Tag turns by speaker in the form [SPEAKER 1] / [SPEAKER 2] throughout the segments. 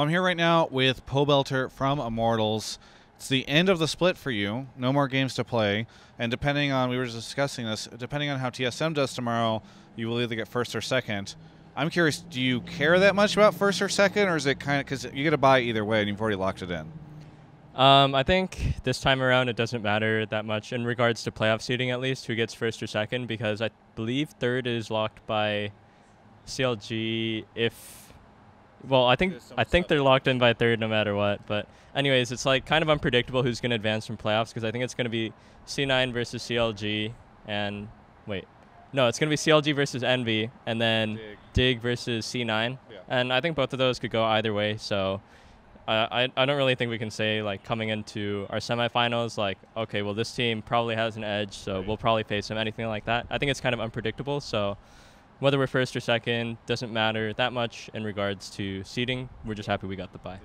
[SPEAKER 1] Well, I'm here right now with Pobelter from Immortals. It's the end of the split for you. No more games to play. And depending on, we were just discussing this, depending on how TSM does tomorrow, you will either get first or second. I'm curious, do you care that much about first or second, or is it kind of, because you get a bye either way and you've already locked it in?
[SPEAKER 2] I think this time around it doesn't matter that much in regards to playoff seeding, at least, who gets first or second, because I believe third is locked by CLG well, I think they're locked in by third no matter what. But anyways, it's like kind of unpredictable who's going to advance from playoffs, because I think it's going to be C9 versus CLG and it's going to be CLG versus Envy, and then Dig versus C9.
[SPEAKER 1] Yeah.
[SPEAKER 2] And I think both of those could go either way. So I don't really think we can say, like, coming into our semifinals, like, okay, well, this team probably has an edge, so we'll probably face them, anything like that. I think it's kind of unpredictable. So whether we're first or second doesn't matter that much in regards to seeding. We're just happy we got the bye.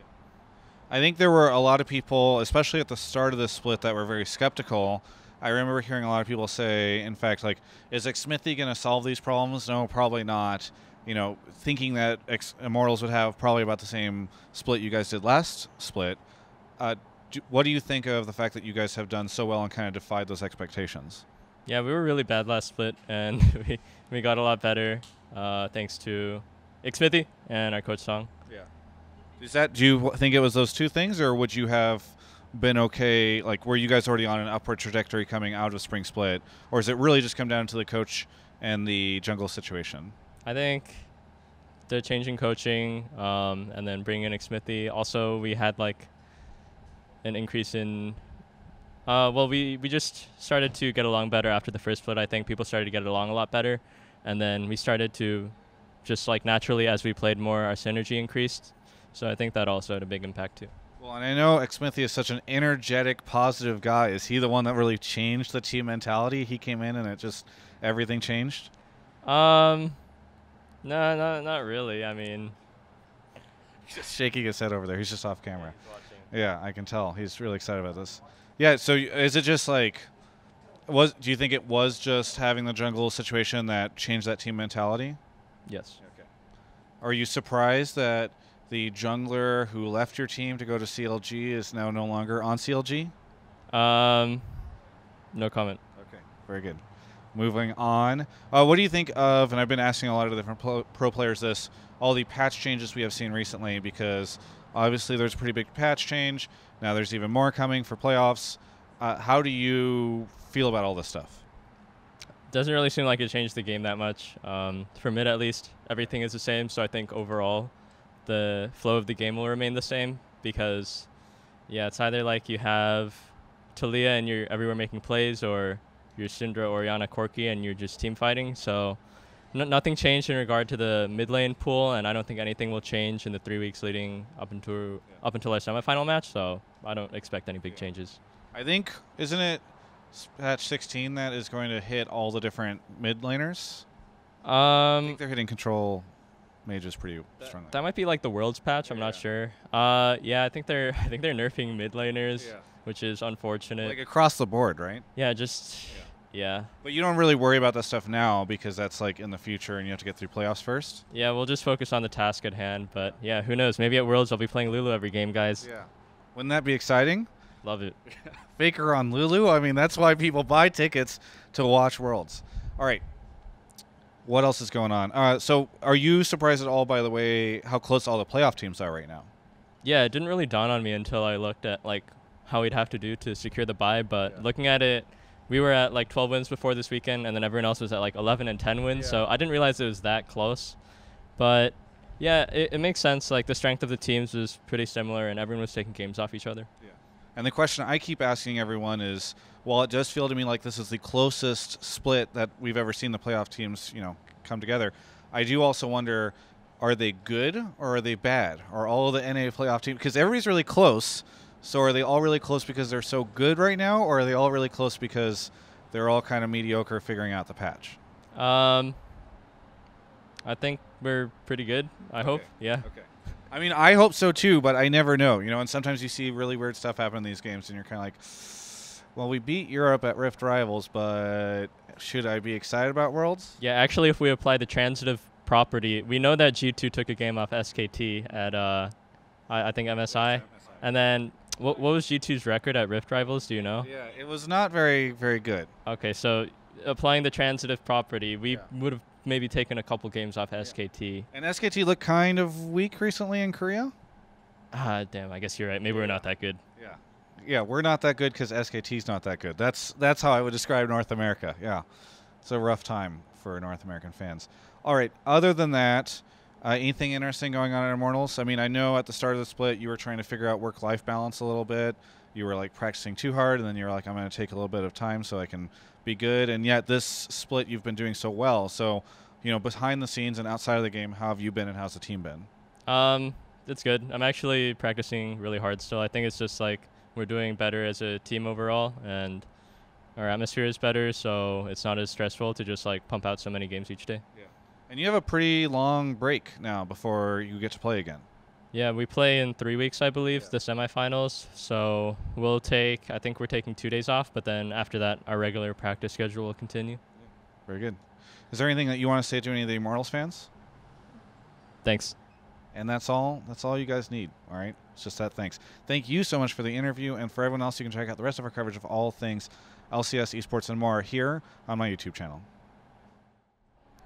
[SPEAKER 1] I think there were a lot of people, especially at the start of this split, that were very skeptical. I remember hearing a lot of people say, in fact, like, is Xmithie going to solve these problems? No, probably not. You know, thinking that Immortals would have probably about the same split you guys did last split. What do you think of the fact that you guys have done so well and kind of defied those expectations?
[SPEAKER 2] Yeah, we were really bad last split, and we got a lot better thanks to Xmithie and our coach Ssong.
[SPEAKER 1] Yeah. Do you think it was those two things, or would you have been okay? Like, were you guys already on an upward trajectory coming out of spring split, or is it really just come down to the coach and the jungle situation?
[SPEAKER 2] I think the changing coaching and then bringing in Xmithie. Also, we had like an increase in. We just started to get along better after the first split. I think people started to get along a lot better, and then we started to just, like, naturally, as we played more, our synergy increased. So I think that also had a big impact too.
[SPEAKER 1] Well, and I know Xmithie is such an energetic, positive guy. Is he the one that really changed the team mentality? He came in and it just everything changed.
[SPEAKER 2] No, not really. I mean,
[SPEAKER 1] he's just shaking his head over there. He's just off camera. Yeah, I can tell. He's really excited about this. Yeah, so is it just like, do you think it was just having the jungle situation that changed that team mentality?
[SPEAKER 2] Yes.
[SPEAKER 1] Okay. Are you surprised that the jungler who left your team to go to CLG is now no longer on CLG?
[SPEAKER 2] No comment.
[SPEAKER 1] Okay, very good. Moving on. What do you think of, and I've been asking a lot of the different pro players this, all the patch changes we have seen recently, because obviously there's a pretty big patch change. Now there's even more coming for playoffs. How do you feel about all this stuff?
[SPEAKER 2] Doesn't really seem like it changed the game that much. For mid, at least, everything is the same. So I think overall the flow of the game will remain the same, because, yeah, it's either like you have Talia and you're everywhere making plays, or you're Syndra, Orianna, Corki, and you're just team fighting. So nothing changed in regard to the mid lane pool, and I don't think anything will change in the 3 weeks leading up until our semifinal match. So I don't expect any big changes.
[SPEAKER 1] I think, isn't it patch 16 that is going to hit all the different mid laners? I think they're hitting control mages pretty strongly.
[SPEAKER 2] That might be like the Worlds patch. I'm not sure. Yeah, I think they're nerfing mid laners, which is unfortunate.
[SPEAKER 1] Like across the board, right?
[SPEAKER 2] Yeah, just. Yeah.
[SPEAKER 1] But you don't really worry about that stuff now, because that's like in the future and you have to get through playoffs first?
[SPEAKER 2] Yeah, we'll just focus on the task at hand. But yeah, who knows? Maybe at Worlds I'll be playing Lulu every game, guys.
[SPEAKER 1] Yeah. Wouldn't that be exciting?
[SPEAKER 2] Love it.
[SPEAKER 1] Faker on Lulu? I mean, that's why people buy tickets to watch Worlds. All right. What else is going on? So are you surprised at all, by the way, how close all the playoff teams are right now?
[SPEAKER 2] Yeah, it didn't really dawn on me until I looked at, like, how we'd have to do to secure the bye. But looking at it, we were at like 12 wins before this weekend, and then everyone else was at like 11 and 10 wins. So I didn't realize it was that close. But yeah, it makes sense. Like, the strength of the teams was pretty similar, and everyone was taking games off each other.
[SPEAKER 1] Yeah. And the question I keep asking everyone is, while it does feel to me like this is the closest split that we've ever seen the playoff teams, come together, I do also wonder, are they good or are they bad? Are all of the NA playoff teams, because everybody's really close, so are they all really close because they're so good right now, or are they all really close because they're all kind of mediocre figuring out the patch?
[SPEAKER 2] I think we're pretty good, I hope. Yeah.
[SPEAKER 1] Okay. I mean, I hope so too, but I never know, and sometimes you see really weird stuff happen in these games, and you're kind of like, well, we beat Europe at Rift Rivals, but should I be excited about Worlds?
[SPEAKER 2] Yeah, actually, if we apply the transitive property, we know that G2 took a game off SKT at I think MSI. And then what was G2's record at Rift Rivals? Do you know?
[SPEAKER 1] Yeah, it was not very, very good.
[SPEAKER 2] Okay, so applying the transitive property, we would have maybe taken a couple games off SKT.
[SPEAKER 1] And SKT looked kind of weak recently in Korea.
[SPEAKER 2] Damn, I guess you're right. Maybe we're not that good.
[SPEAKER 1] Yeah, we're not that good because SKT's not that good. That's how I would describe North America. Yeah, it's a rough time for North American fans. All right, other than that, anything interesting going on at Immortals? I mean, I know at the start of the split you were trying to figure out work-life balance a little bit. You were like practicing too hard, and then you were like, I'm going to take a little bit of time so I can be good. And yet this split you've been doing so well. So, behind the scenes and outside of the game, how have you been and how's the team been?
[SPEAKER 2] It's good. I'm actually practicing really hard still. I think it's just like we're doing better as a team overall, and our atmosphere is better, so it's not as stressful to just like pump out so many games each day.
[SPEAKER 1] Yeah. And you have a pretty long break now before you get to play again.
[SPEAKER 2] Yeah, we play in 3 weeks, I believe, the semifinals. So I think we're taking 2 days off, but then after that, our regular practice schedule will continue.
[SPEAKER 1] Very good. Is there anything that you want to say to any of the Immortals fans?
[SPEAKER 2] Thanks.
[SPEAKER 1] And that's all you guys need, all right? It's just that thanks. Thank you so much for the interview, and for everyone else, you can check out the rest of our coverage of all things LCS, esports, and more here on my YouTube channel.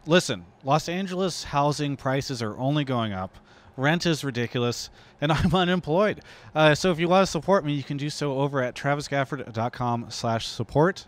[SPEAKER 1] Listen, Los Angeles housing prices are only going up. Rent is ridiculous, and I'm unemployed. So if you want to support me, you can do so over at travisgafford.com/support.